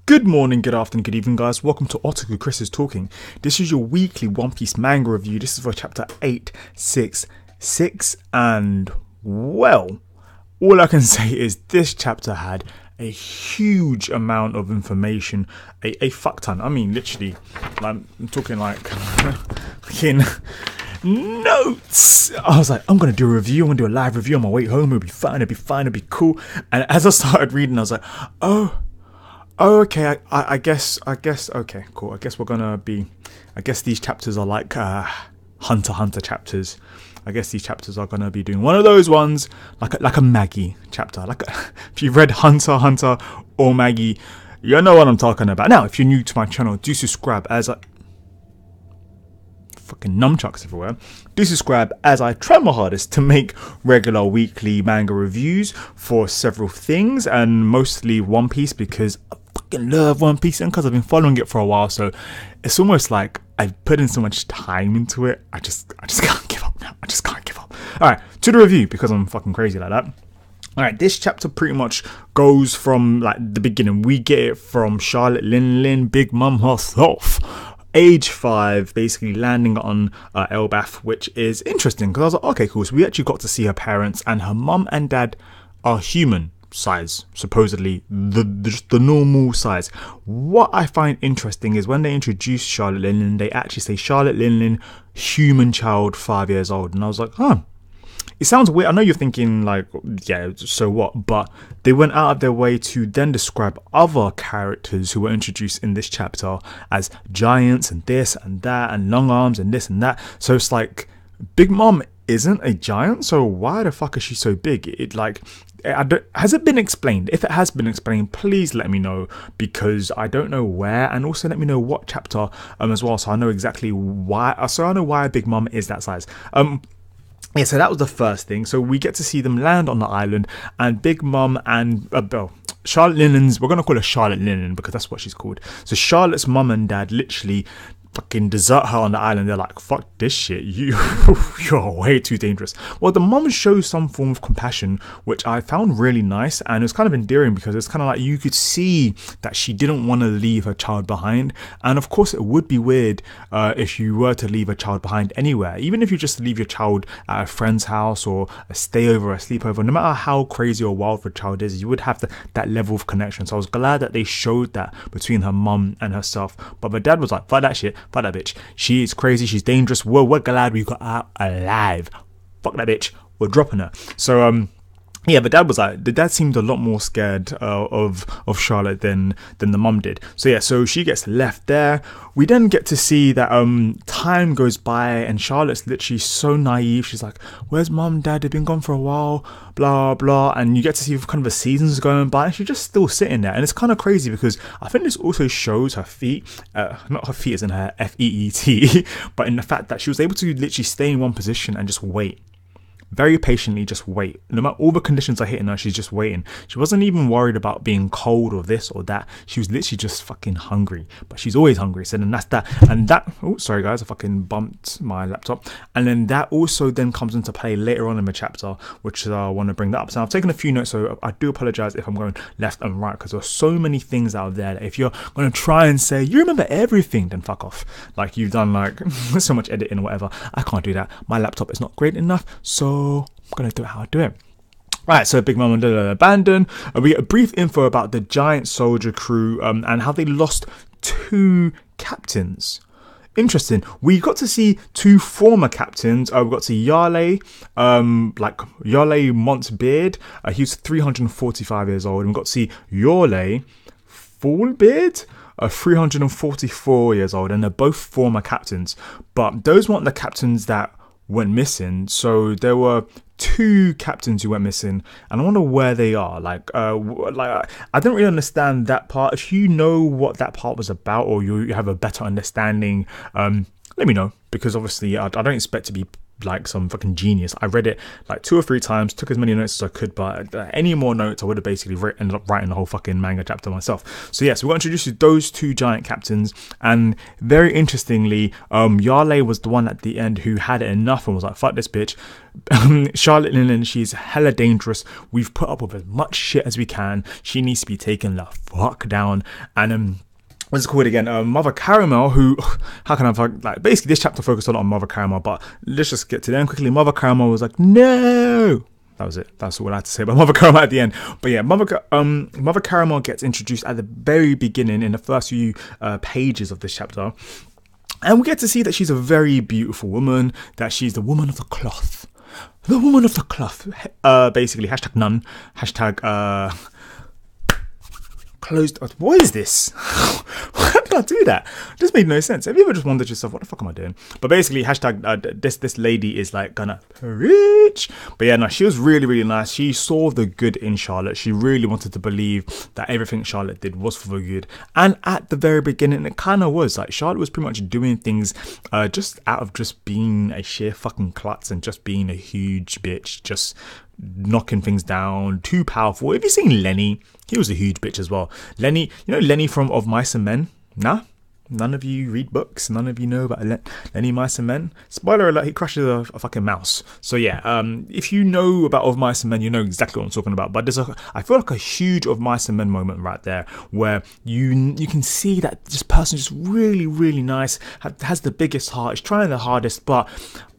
Good morning, good afternoon, good evening, guys. Welcome to Otaku Chris is Talking. This is your weekly One Piece manga review. This is for chapter 866, and well, all I can say is this chapter had a huge amount of information, a fuck ton. I mean, literally, I'm talking like fucking notes. I was like, I'm gonna do a review. I'm gonna do a live review on my way home. It'll be fun. It'll be fun. It'll be cool. And as I started reading, I was like, oh, okay, I guess, okay, cool. I guess these chapters are like Hunter x Hunter chapters. I guess these chapters are gonna be doing one of those ones, like a Maggie chapter. If you've read Hunter x Hunter or Maggie, you know what I'm talking about. Now, if you're new to my channel, do subscribe as I fucking nunchucks everywhere. Do subscribe as I try my hardest to make regular weekly manga reviews for several things, and mostly One Piece, because I fucking love One Piece and because I've been following it for a while. So it's almost like I've put in so much time into it. I just can't give up now. I just can't give up. All right, to the review, because I'm fucking crazy like that. All right, this chapter pretty much goes from like the beginning. We get it from Charlotte Lin, Big Mom herself, age 5, basically landing on Elbaf, which is interesting because I was like, okay, cool. So we actually got to see her parents, and her mum and dad are human size, supposedly the normal size. What I find interesting is when they introduce Charlotte Lin, they actually say Charlotte Lin, human child, 5 years old, and I was like, huh. It sounds weird. I know you're thinking like, yeah, so what? But they went out of their way to then describe other characters who were introduced in this chapter as giants and this and that and long arms and this and that. So it's like Big Mom isn't a giant, so why the fuck is she so big? Has it been explained? If it has been explained, please let me know, because I don't know where, and also let me know what chapter as well, so I know exactly why. So I know why Big Mom is that size. Yeah, so that was the first thing. So we get to see them land on the island, and Big Mom and Charlotte Linen's, we're going to call her Charlotte Linen because that's what she's called. So Charlotte's mum and dad literally fucking desert her on the island. They're like, fuck this shit, you're way too dangerous. Well, the mum shows some form of compassion, which I found really nice, and it was kind of endearing because it's kind of like you could see that she didn't want to leave her child behind. And of course it would be weird if you were to leave a child behind anywhere, even if you just leave your child at a friend's house or a stayover or a sleepover. No matter how crazy or wild the child is, you would have that level of connection. So I was glad that they showed that between her mum and herself. But my dad was like, fuck that shit, fuck that bitch, she is crazy, she's dangerous, we're glad we got her alive, fuck that bitch, we're dropping her. So yeah, but the dad seemed a lot more scared of Charlotte than the mum did. So yeah, so she gets left there. We then get to see that time goes by, and Charlotte's literally so naive. She's like, where's mum, dad, they've been gone for a while, blah blah. And you get to see kind of the seasons going by, and she's just still sitting there. And it's kind of crazy because I think this also shows her feet, not her feet as in her FEET, but in the fact that she was able to literally stay in one position and just wait. Very patiently, just wait. No matter all the conditions are hitting her, she's just waiting. She wasn't even worried about being cold or this or that. She was literally just fucking hungry. But she's always hungry. So then that's that. And that, oh, sorry guys, I fucking bumped my laptop. And then that also then comes into play later on in the chapter, which I want to bring that up. So I've taken a few notes, so I do apologize if I'm going left and right, because there's so many things out there that if you're going to try and say, you remember everything, then fuck off. Like you've done like so much editing or whatever. I can't do that. My laptop is not great enough. So I'm gonna do it how I do it. Right, so Big Mom and Dad abandoned. We get a brief info about the giant soldier crew and how they lost 2 captains. Interesting. We got to see 2 former captains. We got to see Yarley, like Yarley Montbeard. He was 345 years old. And we got to see Yorley Fullbeard, 344 years old, and they're both former captains. But those weren't the captains that went missing. So there were 2 captains who went missing, and I wonder where they are. Like I don't really understand that part. If you know what that part was about, or you have a better understanding, let me know, because obviously I don't expect to be like some fucking genius. I read it like 2 or 3 times, took as many notes as I could, but any more notes I would have basically ended up writing the whole fucking manga chapter myself. So yes, we got introduced to those 2 giant captains, and very interestingly, Yale was the one at the end who had enough and was like, fuck this bitch. Charlotte Linen, she's hella dangerous. We've put up with as much shit as we can. She needs to be taken the fuck down. And what's it called again? Mother Caramel, who, how can I, like, basically this chapter focused a lot on Mother Caramel, but let's just get to them quickly. Mother Caramel was like, no! That was it. That's all I had to say about Mother Caramel at the end. But yeah, Mother Caramel gets introduced at the very beginning in the first few pages of this chapter. And we get to see that she's a very beautiful woman, that she's the woman of the cloth. The woman of the cloth. Basically, hashtag none, hashtag closed. What is this? Why did I do that? It just made no sense. Have you ever just wondered yourself, what the fuck am I doing? But basically, hashtag this lady is like gonna preach. But yeah, no, she was really, really nice. She saw the good in Charlotte. She really wanted to believe that everything Charlotte did was for the good. And at the very beginning, it kind of was. Like, Charlotte was pretty much doing things just out of just being a sheer fucking klutz and just being a huge bitch. Just knocking things down, too powerful. Have you seen Lenny? He was a huge bitch as well. Lenny, you know Lenny from Of Mice and Men? Nah? None of you read books? None of you know about Lenny Mice and Men? Spoiler alert, he crushes a fucking mouse. So yeah, if you know about Of Mice and Men, you know exactly what I'm talking about. But I feel like a huge Of Mice and Men moment right there, where you can see that this person is really, really nice, has the biggest heart, is trying the hardest, but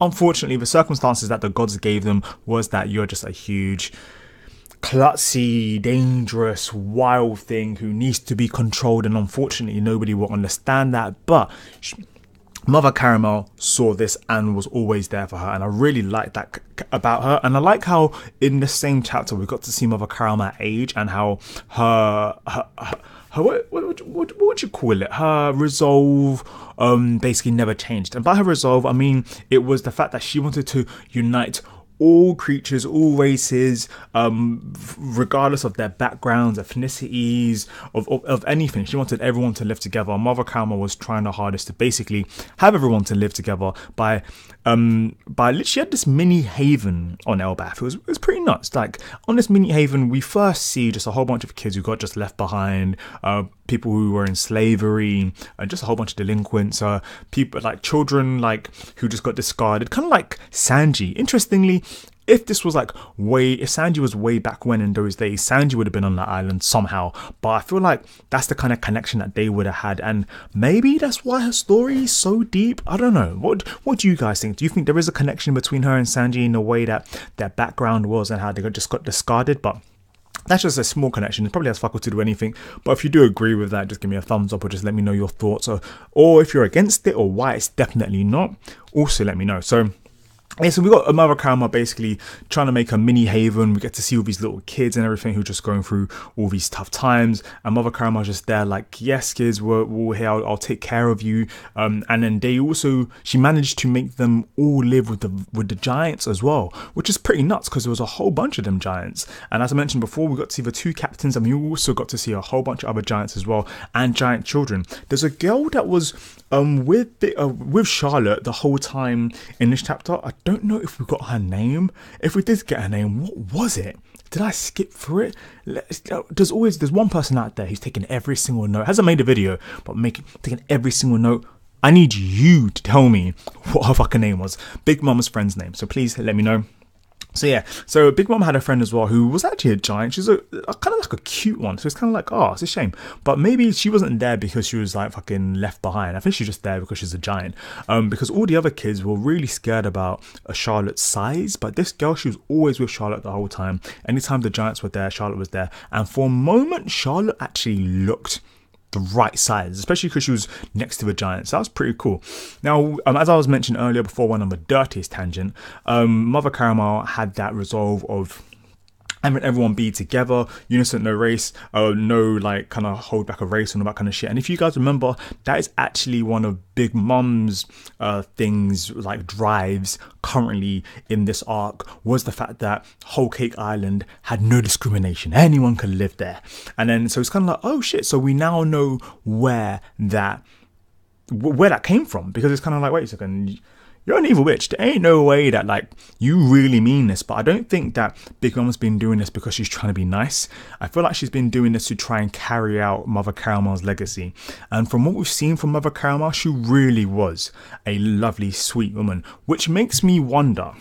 unfortunately the circumstances that the gods gave them was that you're just a huge, klutzy, dangerous, wild thing who needs to be controlled, and unfortunately nobody will understand that. But Mother Caramel saw this and was always there for her, and I really like that about her. And I like how in the same chapter we got to see Mother Caramel age, and how her what would you call it? Her resolve basically never changed. And by her resolve, I mean it was the fact that she wanted to unite all creatures, all races, regardless of their backgrounds, ethnicities, of anything. She wanted everyone to live together. Mother Caramel was trying her hardest to basically have everyone to live together by she had this mini haven on Elbath. It was pretty nuts. Like, on this mini haven, we first see just a whole bunch of kids who got just left behind, people who were in slavery, just a whole bunch of delinquents, people like children like who just got discarded, kind of like Sanji. Interestingly, if this was like if Sanji was way back when in those days, Sanji would have been on that island somehow. But I feel like that's the kind of connection that they would have had, and maybe that's why her story is so deep. I don't know. What do you guys think? Do you think there is a connection between her and Sanji in the way that their background was and how they just got discarded? But that's just a small connection. It probably has fuck all to do anything. But if you do agree with that, just give me a thumbs up, or just let me know your thoughts, or if you're against it, or why it's definitely not, also let me know. So yeah, so we got Mother Caramel basically trying to make a mini haven. We get to see all these little kids and everything who are just going through all these tough times, and Mother Caramel just there like, yes kids, we're here, I'll take care of you. And then she managed to make them all live with the giants as well, which is pretty nuts because there was a whole bunch of them giants. And as I mentioned before, we got to see the 2 captains, and we also got to see a whole bunch of other giants as well, and giant children. There's a girl that was with Charlotte the whole time in this chapter. I don't know if we got her name. If we did get her name, what was it? Did I skip through it? There's one person out there who's taking every single note. Hasn't made a video, but taking every single note. I need you to tell me what her fucking name was. Big Mama's friend's name. So please let me know. So yeah, so Big Mom had a friend as well who was actually a giant. She's a kind of like a cute one. So it's kind of like, oh, it's a shame. But maybe she wasn't there because she was like fucking left behind. I think she's just there because she's a giant. Because all the other kids were really scared about Charlotte's size. But this girl, she was always with Charlotte the whole time. Anytime the giants were there, Charlotte was there. And for a moment, Charlotte actually looked the right size, especially because she was next to the giants. So that was pretty cool. Now, as I was mentioning earlier before, one of the dirtiest tangent, Mother Caramel had that resolve of having everyone be together, unison, no race, no like kind of hold back a race and all that kind of shit. And if you guys remember, that is actually one of Big Mom's things, like drives currently in this arc, was the fact that Whole Cake Island had no discrimination. Anyone could live there. And then so it's kind of like, oh shit, so we now know where that came from, because it's kind of like, wait a second, you're an evil bitch. There ain't no way that like you really mean this. But I don't think that Big Mom's been doing this because she's trying to be nice. I feel like she's been doing this to try and carry out Mother Caramel's legacy. And from what we've seen from Mother Caramel, she really was a lovely, sweet woman, which makes me wonder.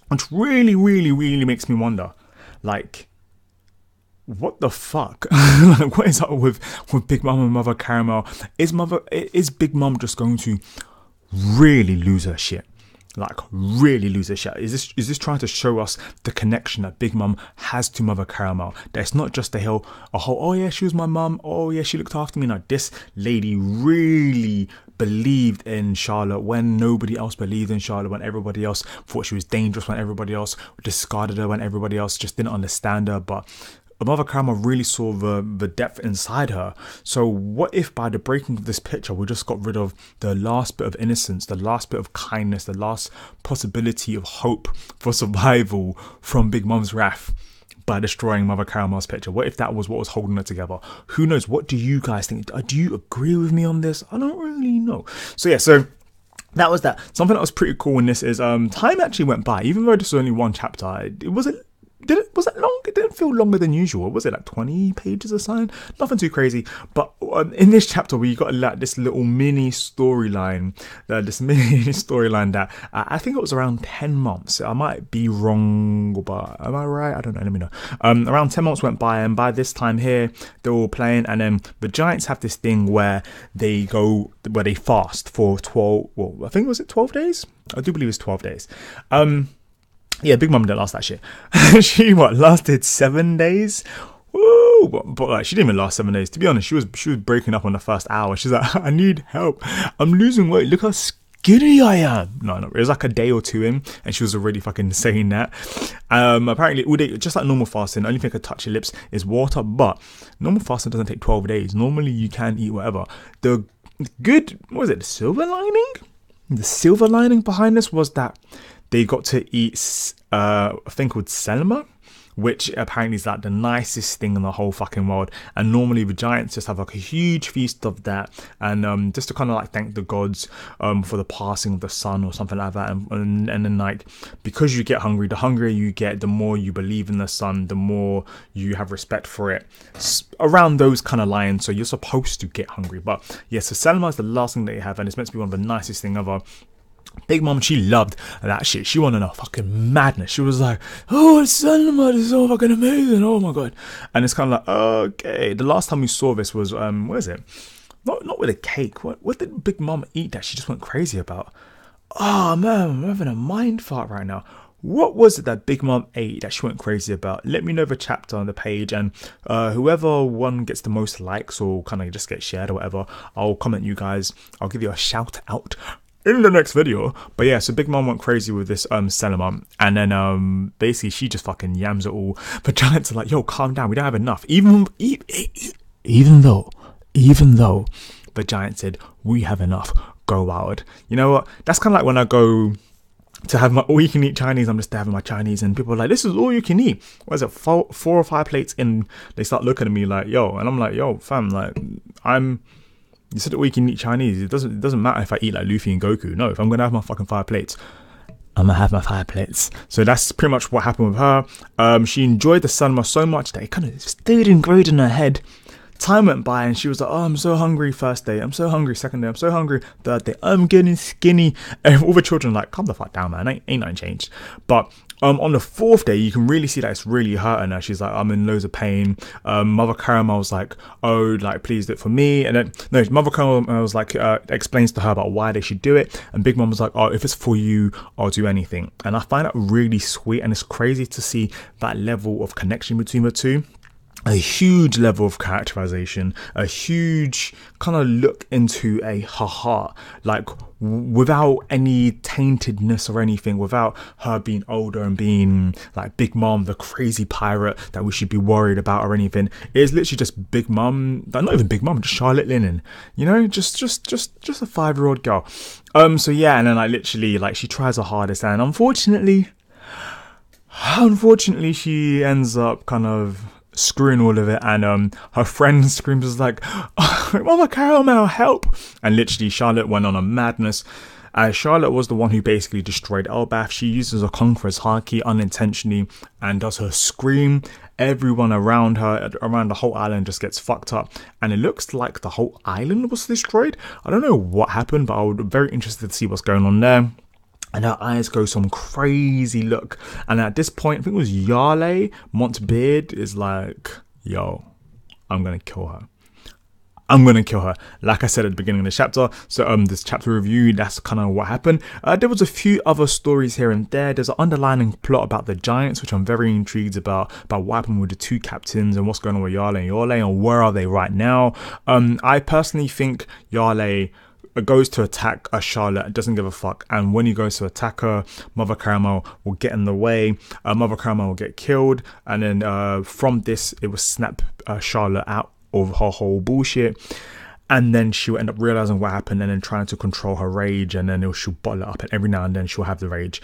Which really, really, really makes me wonder, like, what the fuck? Like, what is up with Big Mom and Mother Caramel? Is Big Mom just going to really lose her shit? Like, really lose her shit? Is this trying to show us the connection that Big Mom has to Mother Caramel? That it's not just a whole, oh yeah, she was my mum, oh yeah, she looked after me. No, this lady really believed in Charlotte when nobody else believed in Charlotte, when everybody else thought she was dangerous, when everybody else discarded her, when everybody else just didn't understand her. But Mother Caramel really saw the depth inside her. So what if by the breaking of this picture, we just got rid of the last bit of innocence, the last bit of kindness, the last possibility of hope for survival from Big Mom's wrath by destroying Mother Caramel's picture? What if that was what was holding her together? Who knows? What do you guys think? Do you agree with me on this? I don't really know. So yeah, so that was that. Something that was pretty cool in this is time actually went by, even though this was only one chapter. Was that long? It didn't feel longer than usual. Was it like 20 pages or something? Nothing too crazy. But in this chapter, we got like this little mini storyline. That I think it was around 10 months. I might be wrong, but am I right? I don't know. Let me know. Around 10 months went by, and by this time here, they're all playing. And then the Giants have this thing where they fast for 12. Well, I think was it 12 days? I do believe it's 12 days. Yeah, Big Mom didn't last that shit. She lasted 7 days. Woo! But like, she didn't even last 7 days. To be honest, she was breaking up on the first hour. She's like, I need help. I'm losing weight. Look how skinny I am. No, it was like a day or two in, and she was already fucking saying that. Apparently, all day, just like normal fasting, the only thing I could touch your lips is water. But normal fasting doesn't take 12 days. Normally, you can eat whatever. The good, what was it? The silver lining? The silver lining behind this was that they got to eat a thing called selma, which apparently is like the nicest thing in the whole fucking world. And normally the Giants just have like a huge feast of that, and just to kind of like thank the gods for the passing of the sun or something like that. And then like, because you get hungry, the hungrier you get, the more you believe in the sun, the more you have respect for it. Around those kind of lines, so you're supposed to get hungry. But yeah, so selma is the last thing that you have, and it's meant to be one of the nicest thing ever. Big Mom, she loved that shit. She wanted a fucking madness. She was like, oh, it's Selma, this is so fucking amazing. Oh my god. And it's kind of like, okay. The last time we saw this was, what is it? Not with a cake. What did Big Mom eat that she just went crazy about? Oh man, I'm having a mind fart right now. What was it that Big Mom ate that she went crazy about? Let me know the chapter on the page, and whoever one gets the most likes or kind of just get shared or whatever, I'll comment you guys. I'll give you a shout out in the next video. But yeah, so Big Mom went crazy with this Selma, and then basically she just fucking yams it all. But Giants are like, yo, calm down, we don't have enough. Even though the Giants said we have enough, go wild. You know what? That's kind of like when I go to have my all-you-can-eat Chinese. I'm just having my Chinese, and people are like, this is all you can eat. What is it, four or five plates in? They start looking at me like, yo, and I'm like, yo, fam, like, you said that we can eat Chinese. It doesn't matter if I eat like Luffy and Goku. No, if I'm gonna have my fucking 5 plates, I'm gonna have my 5 plates. So that's pretty much what happened with her. She enjoyed the Selma so much that it kind of stayed engraved in her head. Time went by and she was like, oh, I'm so hungry first day, I'm so hungry second day, I'm so hungry third day, I'm getting skinny. And all the children are like, calm the fuck down, man, ain't nothing changed. But on the 4th day, you can really see that it's really hurting her. She's like, I'm in loads of pain. Mother Caramel's like, oh, like, please do it for me. And then, no, Mother Caramel was like, explains to her about why they should do it. And Big Mom was like, oh, if it's for you, I'll do anything. And I find that really sweet. And it's crazy to see that level of connection between the two. A huge level of characterization, a huge kind of look into her heart, like without any taintedness or anything, without her being older and being like Big Mom, the crazy pirate that we should be worried about or anything. It's literally just Big Mom, not even Big Mom, just Charlotte Linen, you know, just a 5-year-old girl. So yeah, and then like literally like she tries her hardest, and unfortunately she ends up kind of screwing all of it, and her friend screams like, oh, Mother Caramel, help. And literally Charlotte went on a madness, Charlotte was the one who basically destroyed Elbaf. She uses a conqueror's haki unintentionally and does her scream. Everyone around her, around the whole island, just gets fucked up, and it looks like the whole island was destroyed. I don't know what happened, but I'm very interested to see what's going on there. And her eyes go some crazy look. And at this point, I think it was Yarley Montbeard is like, yo, I'm gonna kill her. I'm gonna kill her, like I said at the beginning of the chapter. So this chapter review, that's kind of what happened. There was a few other stories here and there. There's an underlining plot about the giants, which I'm very intrigued about what happened with the two captains and what's going on with Yarley and Yorley and where are they right now. I personally think Yarley goes to attack Charlotte, doesn't give a fuck, and when he goes to attack her, Mother Caramel will get in the way. Mother Caramel will get killed, and then from this it will snap Charlotte out of her whole bullshit, and then she'll end up realizing what happened and then trying to control her rage, and then she'll bottle it up, and every now and then she'll have the rage,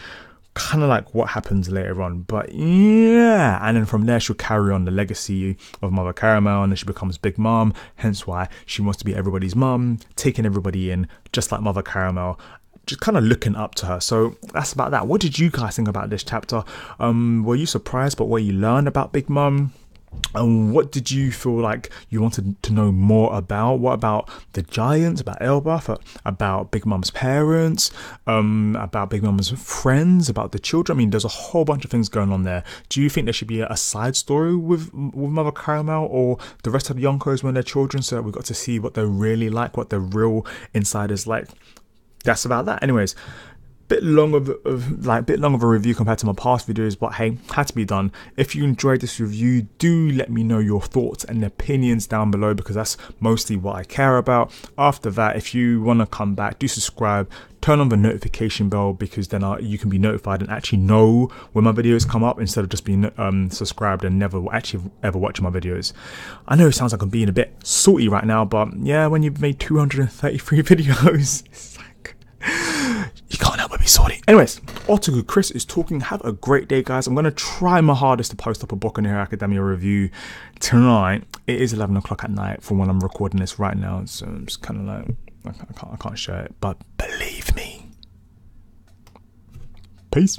kind of like what happens later on. But yeah, and then from there she'll carry on the legacy of Mother Caramel, and then she becomes Big Mom, hence why she wants to be everybody's mum, taking everybody in just like Mother Caramel, just kind of looking up to her. So that's about that. What did you guys think about this chapter? Were you surprised by what you learned about Big Mom? And what did you feel like you wanted to know more about? What about the giants, about Elbaf, about Big Mom's parents, about Big Mom's friends, about the children? I mean, there's a whole bunch of things going on there. Do you think there should be a side story with Mother Caramel or the rest of the Yonkos when they're children, so that we got to see what they're really like, what their real inside is like? That's about that. Anyways, bit long of a review compared to my past videos, but hey, had to be done. If you enjoyed this review, do let me know your thoughts and opinions down below, because that's mostly what I care about. After that, if you want to come back, do subscribe, turn on the notification bell, because then you can be notified and actually know when my videos come up, instead of just being subscribed and never actually ever watching my videos. I know it sounds like I'm being a bit salty right now, but yeah, when you've made 233 videos, it's like, you can't help but be sorry. Anyways, Otaku Chris is talking. Have a great day, guys. I'm going to try my hardest to post up a Boku no Hero Academia review tonight. It is 11 o'clock at night from when I'm recording this right now, so I'm just kind of like, I can't share it, but believe me. Peace.